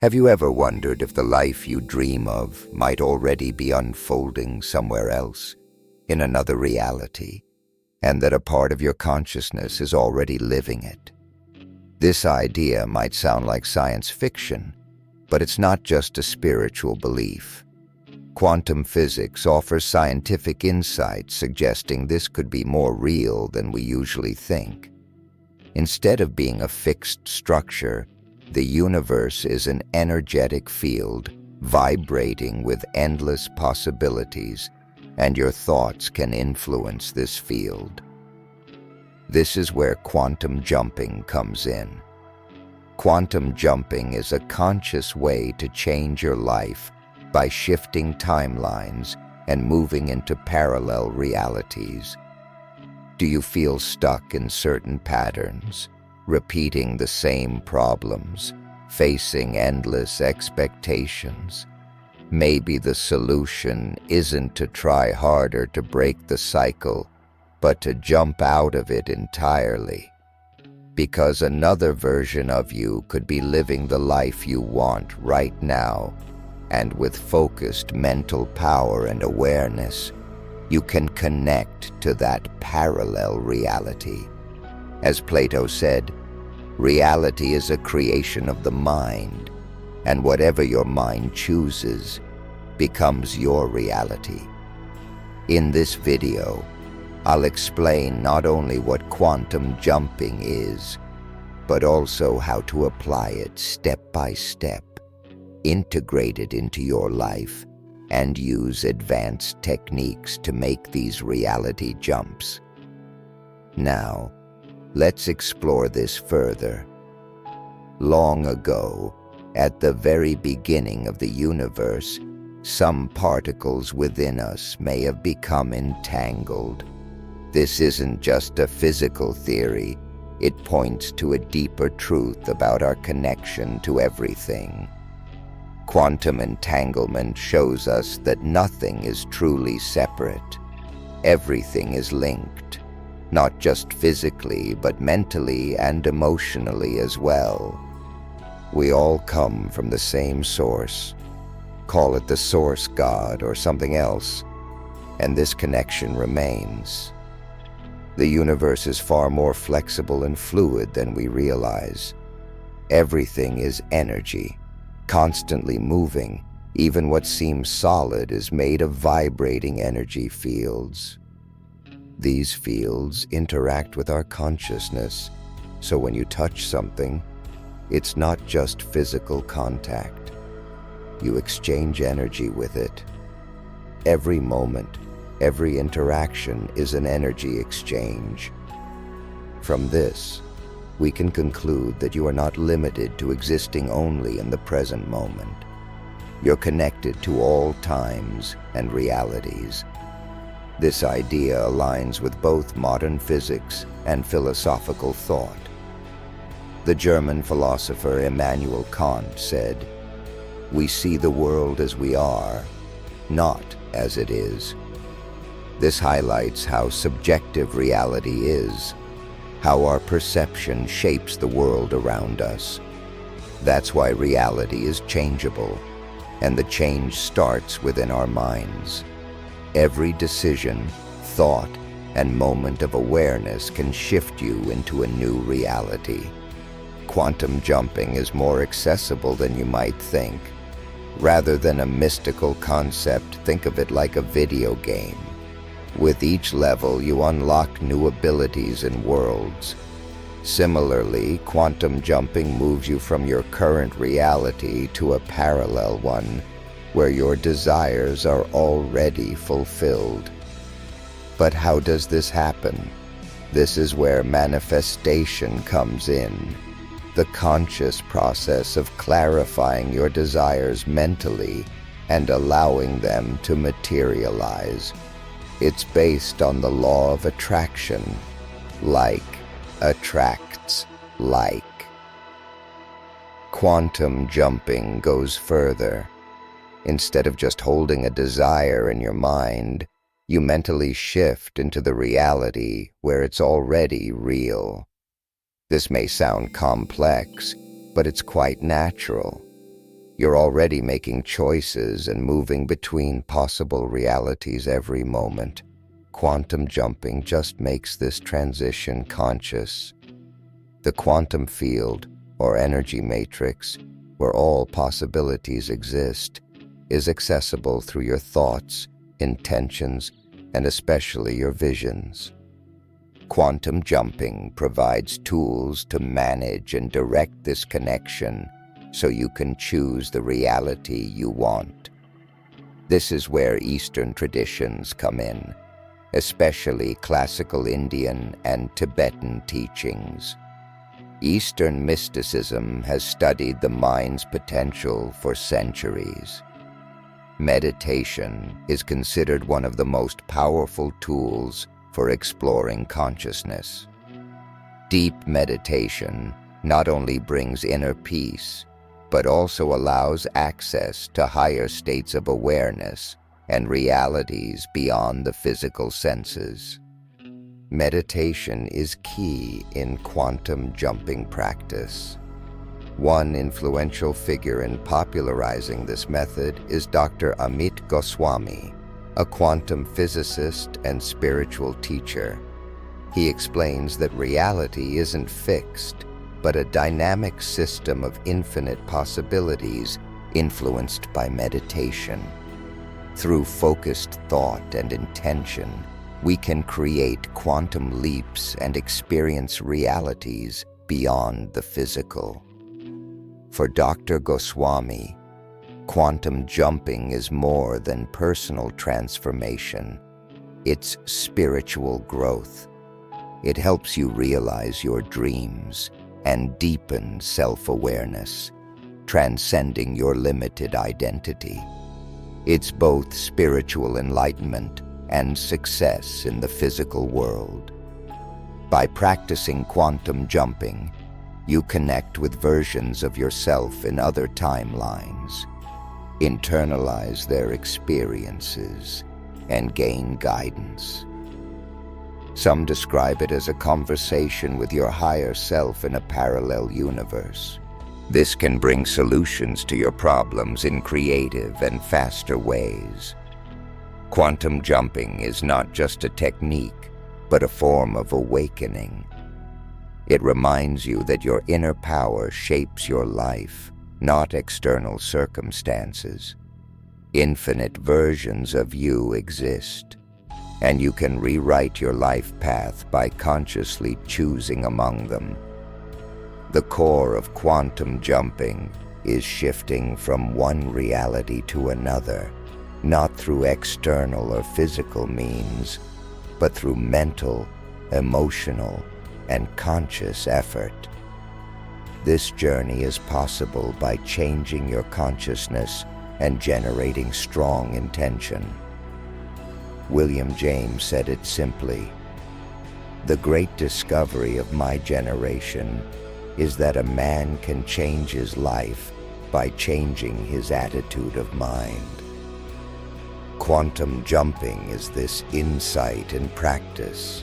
Have you ever wondered if the life you dream of might already be unfolding somewhere else, in another reality, and that a part of your consciousness is already living it? This idea might sound like science fiction, but it's not just a spiritual belief. Quantum physics offers scientific insights suggesting this could be more real than we usually think. Instead of being a fixed structure, the universe is an energetic field vibrating with endless possibilities, and your thoughts can influence this field. This is where quantum jumping comes in. Quantum jumping is a conscious way to change your life by shifting timelines and moving into parallel realities. Do you feel stuck in certain patterns, repeating the same problems, facing endless expectations? Maybe the solution isn't to try harder to break the cycle, but to jump out of it entirely. Because another version of you could be living the life you want right now, and with focused mental power and awareness, you can connect to that parallel reality. As Plato said, reality is a creation of the mind, and whatever your mind chooses becomes your reality. In this video, I'll explain not only what quantum jumping is, but also how to apply it step by step, integrate it into your life, and use advanced techniques to make these reality jumps. Now, let's explore this further. Long ago, at the very beginning of the universe, some particles within us may have become entangled. This isn't just a physical theory. It points to a deeper truth about our connection to everything. Quantum entanglement shows us that nothing is truly separate. Everything is linked, not just physically, but mentally and emotionally as well. We all come from the same source. Call it the source God or something else, and this connection remains. The universe is far more flexible and fluid than we realize. Everything is energy, constantly moving. Even what seems solid is made of vibrating energy fields. These fields interact with our consciousness, so when you touch something, it's not just physical contact. You exchange energy with it. Every moment, every interaction is an energy exchange. From this, we can conclude that you are not limited to existing only in the present moment. You're connected to all times and realities. This idea aligns with both modern physics and philosophical thought. The German philosopher Immanuel Kant said, "We see the world as we are, not as it is." This highlights how subjective reality is, how our perception shapes the world around us. That's why reality is changeable, and the change starts within our minds. Every decision, thought, and moment of awareness can shift you into a new reality. Quantum jumping is more accessible than you might think. Rather than a mystical concept, think of it like a video game. With each level, you unlock new abilities and worlds. Similarly, quantum jumping moves you from your current reality to a parallel one, where your desires are already fulfilled. But how does this happen? This is where manifestation comes in. The conscious process of clarifying your desires mentally and allowing them to materialize. It's based on the law of attraction. Like attracts like. Quantum jumping goes further. Instead of just holding a desire in your mind, you mentally shift into the reality where it's already real. This may sound complex, but it's quite natural. You're already making choices and moving between possible realities every moment. Quantum jumping just makes this transition conscious. The quantum field, or energy matrix, where all possibilities exist, is accessible through your thoughts, intentions, and especially your visions. Quantum jumping provides tools to manage and direct this connection so you can choose the reality you want. This is where Eastern traditions come in, especially classical Indian and Tibetan teachings. Eastern mysticism has studied the mind's potential for centuries. Meditation is considered one of the most powerful tools for exploring consciousness. Deep meditation not only brings inner peace, but also allows access to higher states of awareness and realities beyond the physical senses. Meditation is key in quantum jumping practice. One influential figure in popularizing this method is Dr. Amit Goswami, a quantum physicist and spiritual teacher. He explains that reality isn't fixed, but a dynamic system of infinite possibilities influenced by meditation. Through focused thought and intention, we can create quantum leaps and experience realities beyond the physical. For Dr. Goswami, quantum jumping is more than personal transformation. It's spiritual growth. It helps you realize your dreams and deepen self-awareness, transcending your limited identity. It's both spiritual enlightenment and success in the physical world. By practicing quantum jumping, you connect with versions of yourself in other timelines, internalize their experiences, and gain guidance. Some describe it as a conversation with your higher self in a parallel universe. This can bring solutions to your problems in creative and faster ways. Quantum jumping is not just a technique, but a form of awakening. It reminds you that your inner power shapes your life, not external circumstances. Infinite versions of you exist, and you can rewrite your life path by consciously choosing among them. The core of quantum jumping is shifting from one reality to another, not through external or physical means, but through mental, emotional, and conscious effort. This journey is possible by changing your consciousness and generating strong intention. William James said it simply, "The great discovery of my generation is that a man can change his life by changing his attitude of mind." Quantum jumping is this insight in practice.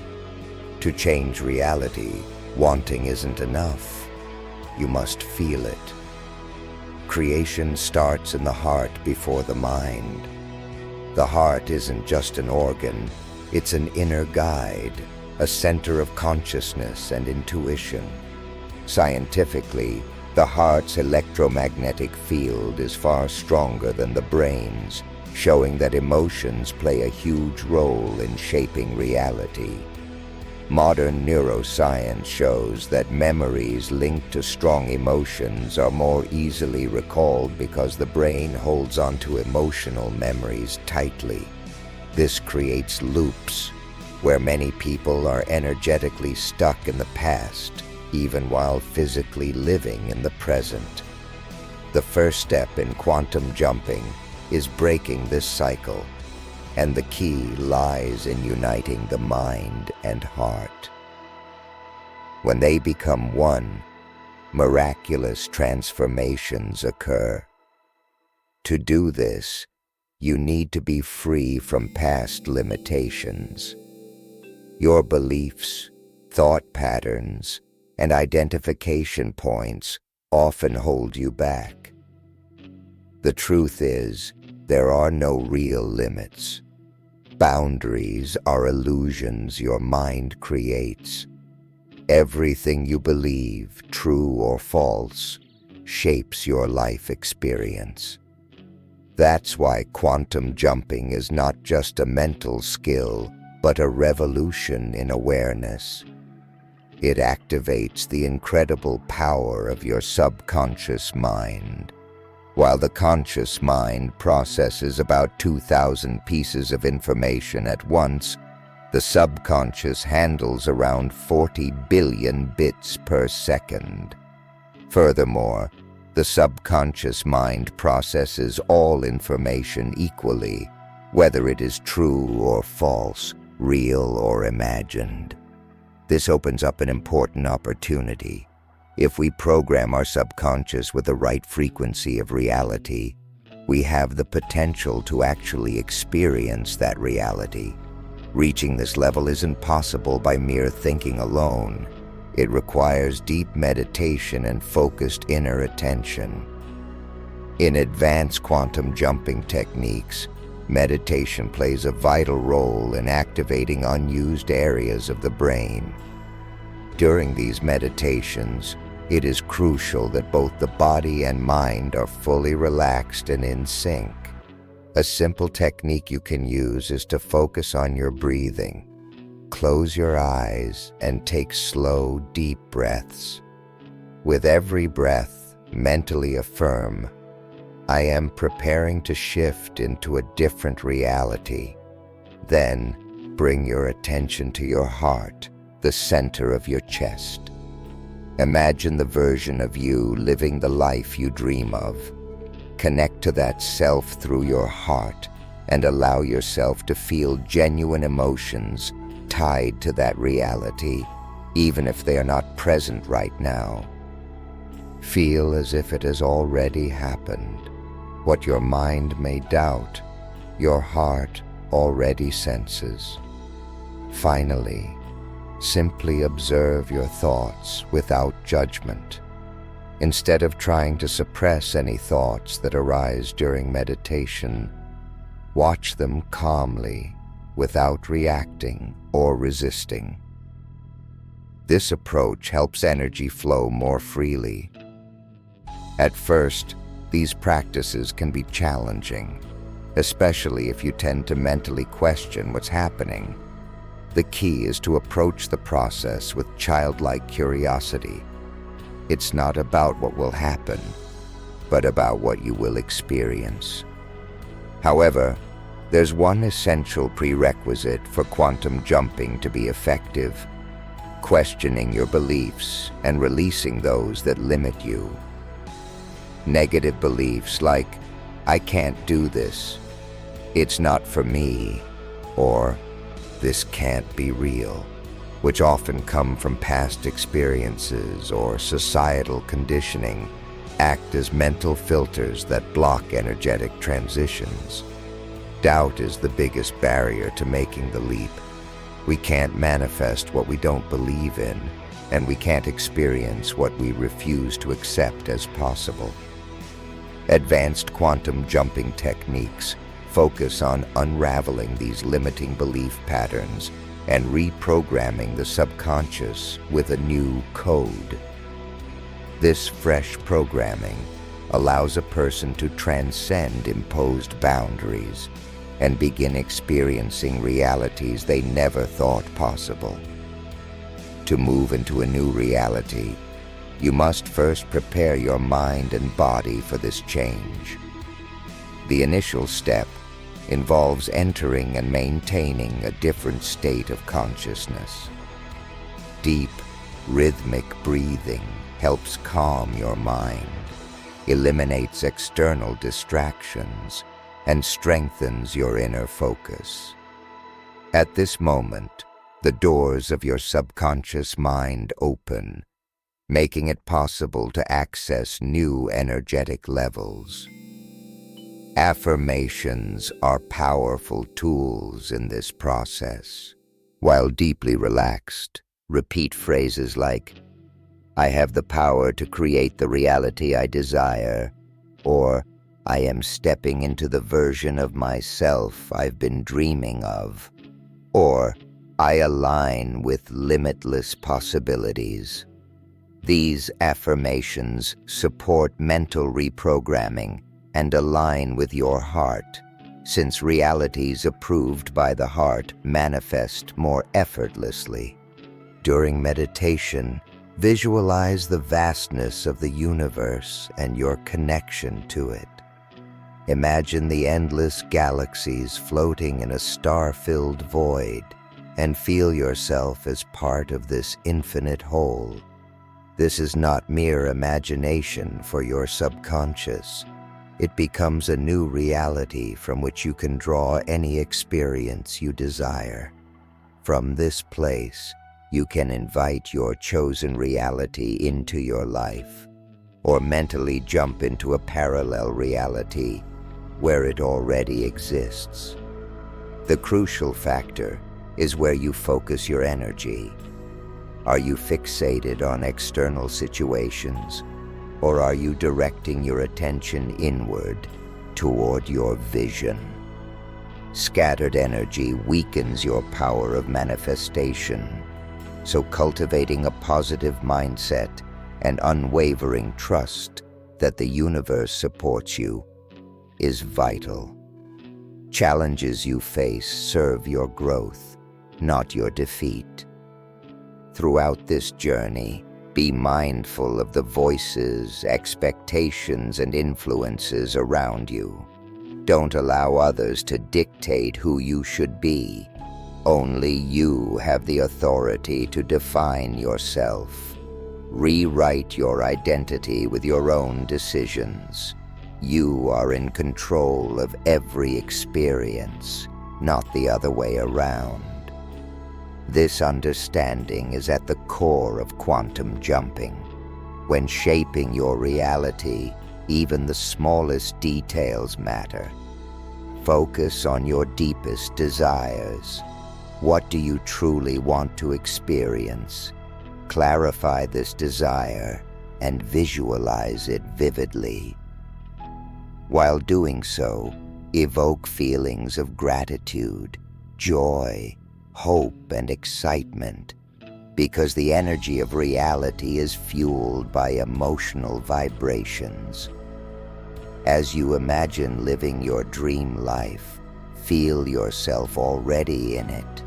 To change reality, wanting isn't enough. You must feel it. Creation starts in the heart before the mind. The heart isn't just an organ, it's an inner guide, a center of consciousness and intuition. Scientifically, the heart's electromagnetic field is far stronger than the brain's, showing that emotions play a huge role in shaping reality. Modern neuroscience shows that memories linked to strong emotions are more easily recalled because the brain holds onto emotional memories tightly. This creates loops where many people are energetically stuck in the past, even while physically living in the present. The first step in quantum jumping is breaking this cycle, and the key lies in uniting the mind and heart. When they become one, miraculous transformations occur. To do this, you need to be free from past limitations. Your beliefs, thought patterns, and identification points often hold you back. The truth is, there are no real limits. Boundaries are illusions your mind creates. Everything you believe, true or false, shapes your life experience. That's why quantum jumping is not just a mental skill, but a revolution in awareness. It activates the incredible power of your subconscious mind. While the conscious mind processes about 2,000 pieces of information at once, the subconscious handles around 40 billion bits per second. Furthermore, the subconscious mind processes all information equally, whether it is true or false, real or imagined. This opens up an important opportunity. If we program our subconscious with the right frequency of reality, we have the potential to actually experience that reality. Reaching this level isn't possible by mere thinking alone. It requires deep meditation and focused inner attention. In advanced quantum jumping techniques, meditation plays a vital role in activating unused areas of the brain. During these meditations, it is crucial that both the body and mind are fully relaxed and in sync. A simple technique you can use is to focus on your breathing. Close your eyes and take slow, deep breaths. With every breath, mentally affirm, I am preparing to shift into a different reality. Then, bring your attention to your heart, the center of your chest. Imagine the version of you living the life you dream of. Connect to that self through your heart and allow yourself to feel genuine emotions tied to that reality, even if they are not present right now. Feel as if it has already happened. What your mind may doubt, your heart already senses. Finally, simply observe your thoughts without judgment. Instead of trying to suppress any thoughts that arise during meditation, watch them calmly, without reacting or resisting. This approach helps energy flow more freely. At first, these practices can be challenging, especially if you tend to mentally question what's happening. The key is to approach the process with childlike curiosity. It's not about what will happen, but about what you will experience. However, there's one essential prerequisite for quantum jumping to be effective: questioning your beliefs and releasing those that limit you. Negative beliefs like, I can't do this, it's not for me, or this can't be real, which often come from past experiences or societal conditioning, act as mental filters that block energetic transitions. Doubt is the biggest barrier to making the leap. We can't manifest what we don't believe in, and we can't experience what we refuse to accept as possible. Advanced quantum jumping techniques focus on unraveling these limiting belief patterns and reprogramming the subconscious with a new code. This fresh programming allows a person to transcend imposed boundaries and begin experiencing realities they never thought possible. To move into a new reality, you must first prepare your mind and body for this change. The initial step involves entering and maintaining a different state of consciousness. Deep, rhythmic breathing helps calm your mind, eliminates external distractions, and strengthens your inner focus. At this moment, the doors of your subconscious mind open, making it possible to access new energetic levels. Affirmations are powerful tools in this process. While deeply relaxed, repeat phrases like, I have the power to create the reality I desire, or I I am stepping into the version of myself I've been dreaming of, or I align with limitless possibilities. These affirmations support mental reprogramming and align with your heart, since realities approved by the heart manifest more effortlessly. During meditation, visualize the vastness of the universe and your connection to it. Imagine the endless galaxies floating in a star-filled void, and feel yourself as part of this infinite whole. This is not mere imagination for your subconscious. It becomes a new reality from which you can draw any experience you desire. From this place, you can invite your chosen reality into your life, or mentally jump into a parallel reality where it already exists. The crucial factor is where you focus your energy. Are you fixated on external situations, or are you directing your attention inward toward your vision? Scattered energy weakens your power of manifestation, so cultivating a positive mindset and unwavering trust that the universe supports you is vital. Challenges you face serve your growth, not your defeat. Throughout this journey, be mindful of the voices, expectations, and influences around you. Don't allow others to dictate who you should be. Only you have the authority to define yourself. Rewrite your identity with your own decisions. You are in control of every experience, not the other way around. This understanding is at the core of quantum jumping. When shaping your reality, even the smallest details matter. Focus on your deepest desires. What do you truly want to experience? Clarify this desire and visualize it vividly. While doing so, evoke feelings of gratitude, joy, hope, and excitement, because the energy of reality is fueled by emotional vibrations. As you imagine living your dream life, feel yourself already in it.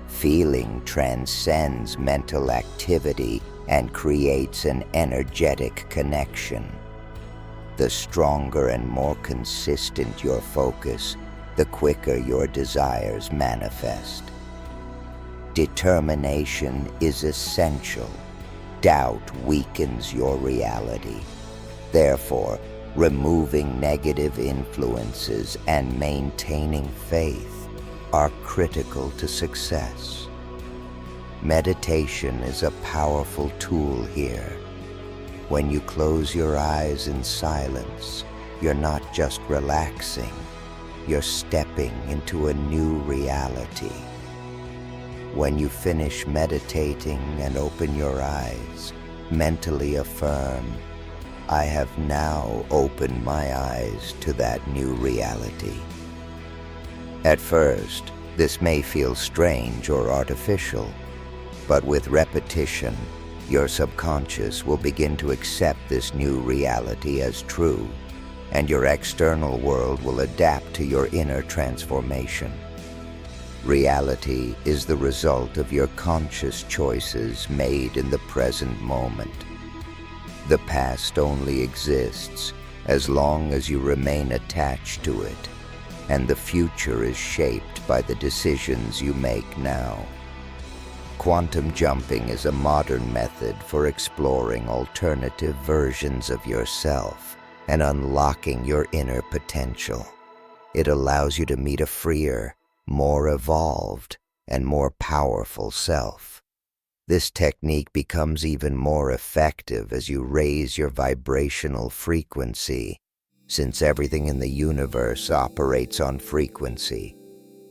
Feeling transcends mental activity and creates an energetic connection. The stronger and more consistent your focus, the quicker your desires manifest. Determination is essential. Doubt weakens your reality. Therefore, removing negative influences and maintaining faith are critical to success. Meditation is a powerful tool here. When you close your eyes in silence, you're not just relaxing, you're stepping into a new reality. When you finish meditating and open your eyes, mentally affirm, I have now opened my eyes to that new reality. At first, this may feel strange or artificial, but with repetition, your subconscious will begin to accept this new reality as true, and your external world will adapt to your inner transformation. Reality is the result of your conscious choices made in the present moment. The past only exists as long as you remain attached to it, and the future is shaped by the decisions you make now. Quantum jumping is a modern method for exploring alternative versions of yourself and unlocking your inner potential. It allows you to meet a freer, more evolved, and more powerful self. This technique becomes even more effective as you raise your vibrational frequency, since everything in the universe operates on frequency.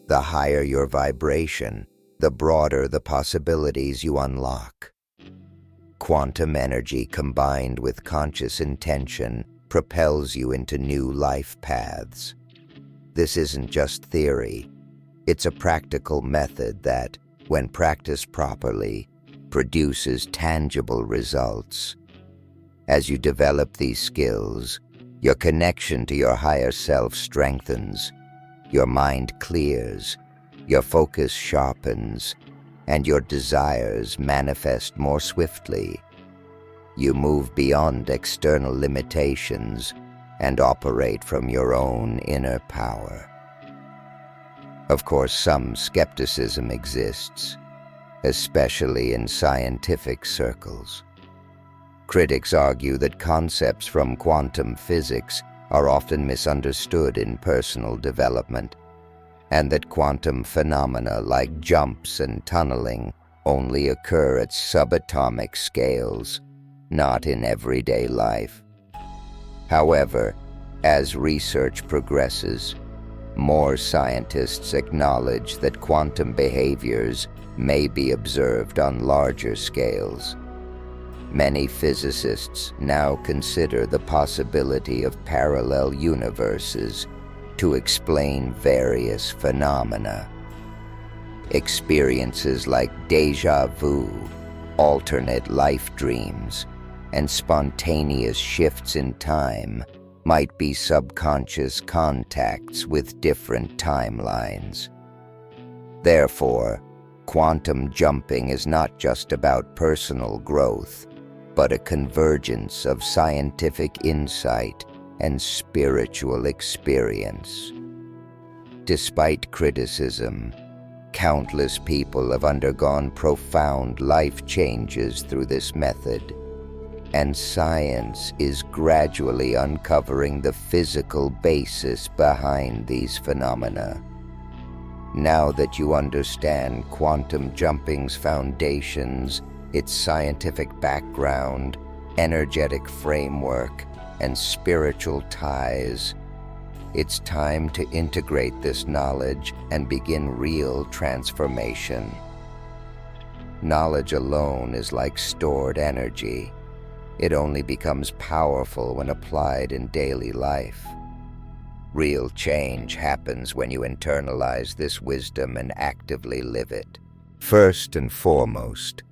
The higher your vibration, the broader the possibilities you unlock. Quantum energy combined with conscious intention propels you into new life paths. This isn't just theory. It's a practical method that, when practiced properly, produces tangible results. As you develop these skills, your connection to your higher self strengthens, your mind clears, your focus sharpens, and your desires manifest more swiftly. You move beyond external limitations and operate from your own inner power. Of course, some skepticism exists, especially in scientific circles. Critics argue that concepts from quantum physics are often misunderstood in personal development, and that quantum phenomena like jumps and tunneling only occur at subatomic scales, not in everyday life. However, as research progresses, more scientists acknowledge that quantum behaviors may be observed on larger scales. Many physicists now consider the possibility of parallel universes to explain various phenomena. Experiences like déjà vu, alternate life dreams, and spontaneous shifts in time might be subconscious contacts with different timelines. Therefore, quantum jumping is not just about personal growth, but a convergence of scientific insight and spiritual experience. Despite criticism, countless people have undergone profound life changes through this method, and science is gradually uncovering the physical basis behind these phenomena. Now that you understand quantum jumping's foundations, its scientific background, energetic framework, and spiritual ties, it's time to integrate this knowledge and begin real transformation. Knowledge alone is like stored energy. It only becomes powerful when applied in daily life. Real change happens when you internalize this wisdom and actively live it. First and foremost,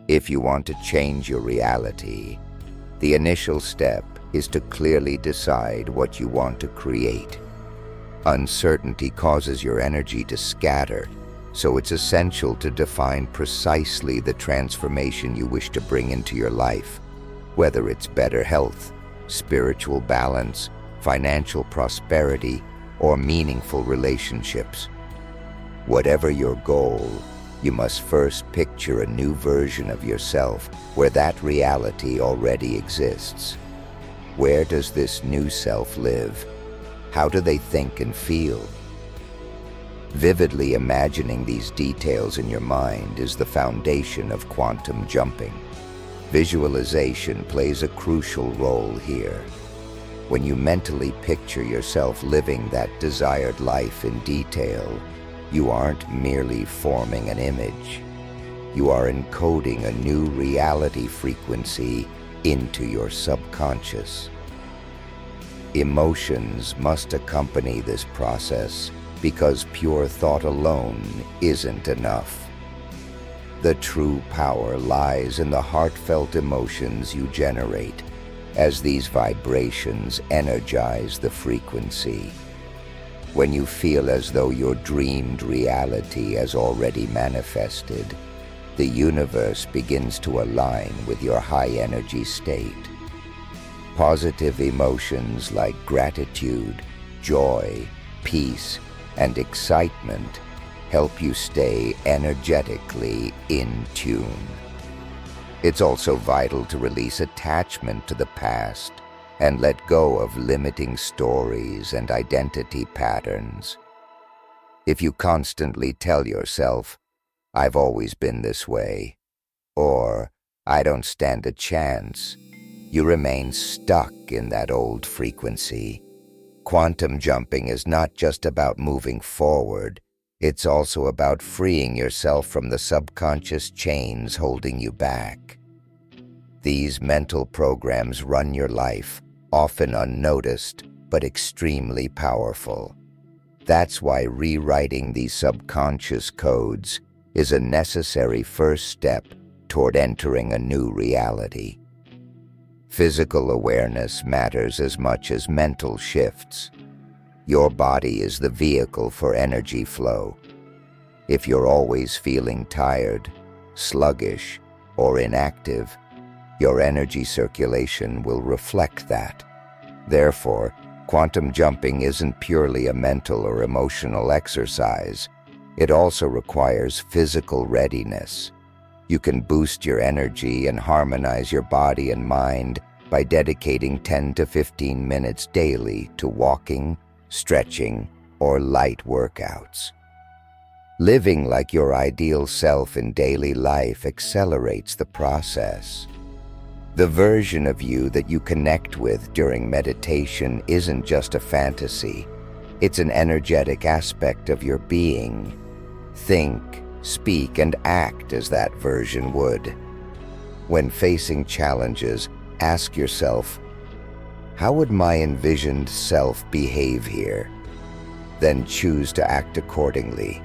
if you want to change your reality, the initial step is to clearly decide what you want to create. Uncertainty causes your energy to scatter, so it's essential to define precisely the transformation you wish to bring into your life, whether it's better health, spiritual balance, financial prosperity, or meaningful relationships. Whatever your goal, you must first picture a new version of yourself where that reality already exists. Where does this new self live? How do they think and feel? Vividly imagining these details in your mind is the foundation of quantum jumping. Visualization plays a crucial role here. When you mentally picture yourself living that desired life in detail, you aren't merely forming an image. You are encoding a new reality frequency into your subconscious. Emotions must accompany this process because pure thought alone isn't enough. The true power lies in the heartfelt emotions you generate, as these vibrations energize the frequency. When you feel as though your dreamed reality has already manifested, the universe begins to align with your high-energy state. Positive emotions like gratitude, joy, peace, and excitement help you stay energetically in tune. It's also vital to release attachment to the past and let go of limiting stories and identity patterns. If you constantly tell yourself, "I've always been this way," or "I don't stand a chance," you remain stuck in that old frequency. Quantum jumping is not just about moving forward, it's also about freeing yourself from the subconscious chains holding you back. These mental programs run your life, often unnoticed, but extremely powerful. That's why rewriting these subconscious codes is a necessary first step toward entering a new reality. Physical awareness matters as much as mental shifts. Your body is the vehicle for energy flow. If you're always feeling tired, sluggish, or inactive, your energy circulation will reflect that. Therefore, quantum jumping isn't purely a mental or emotional exercise. It also requires physical readiness. You can boost your energy and harmonize your body and mind by dedicating 10 to 15 minutes daily to walking, stretching, or light workouts. Living like your ideal self in daily life accelerates the process. The version of you that you connect with during meditation isn't just a fantasy. It's an energetic aspect of your being. Think, speak, and act as that version would. When facing challenges, ask yourself, how would my envisioned self behave here? Then choose to act accordingly.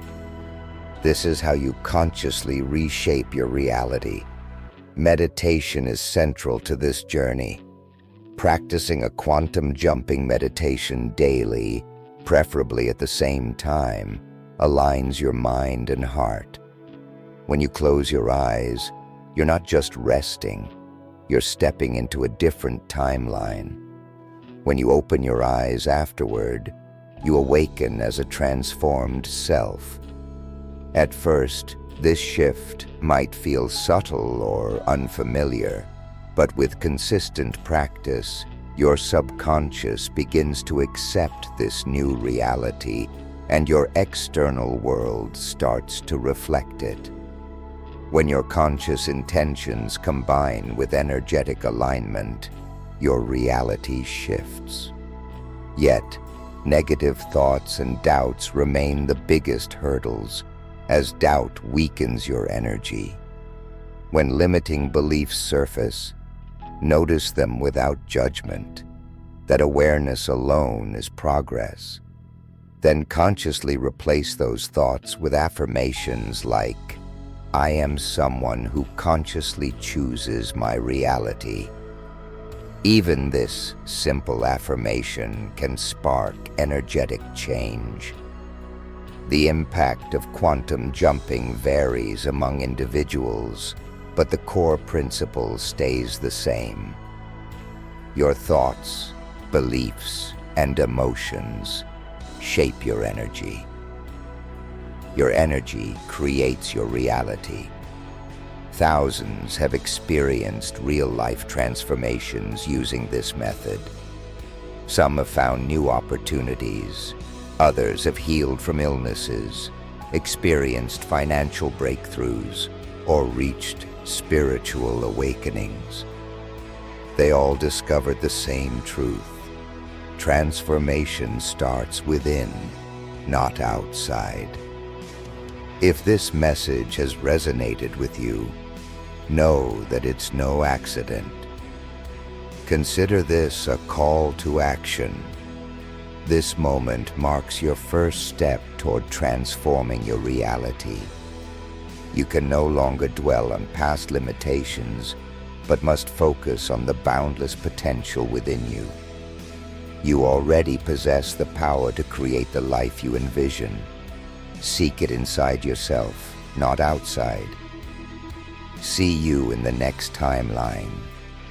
This is how you consciously reshape your reality. Meditation is central to this journey. Practicing a quantum jumping meditation daily, preferably at the same time, aligns your mind and heart. When you close your eyes, you're not just resting, you're stepping into a different timeline. When you open your eyes afterward, you awaken as a transformed self. At first, this shift might feel subtle or unfamiliar, but with consistent practice, your subconscious begins to accept this new reality, and your external world starts to reflect it. When your conscious intentions combine with energetic alignment, your reality shifts. Yet, negative thoughts and doubts remain the biggest hurdles, as doubt weakens your energy. When limiting beliefs surface, notice them without judgment. That awareness alone is progress. Then consciously replace those thoughts with affirmations like, I am someone who consciously chooses my reality. Even this simple affirmation can spark energetic change. The impact of quantum jumping varies among individuals, but the core principle stays the same. Your thoughts, beliefs, and emotions shape your energy. Your energy creates your reality. Thousands have experienced real-life transformations using this method. Some have found new opportunities. Others have healed from illnesses, experienced financial breakthroughs, or reached spiritual awakenings. They all discovered the same truth. Transformation starts within, not outside. If this message has resonated with you, know that it's no accident. Consider this a call to action. This moment marks your first step toward transforming your reality. You can no longer dwell on past limitations, but must focus on the boundless potential within you. You already possess the power to create the life you envision. Seek it inside yourself, not outside. See you in the next timeline.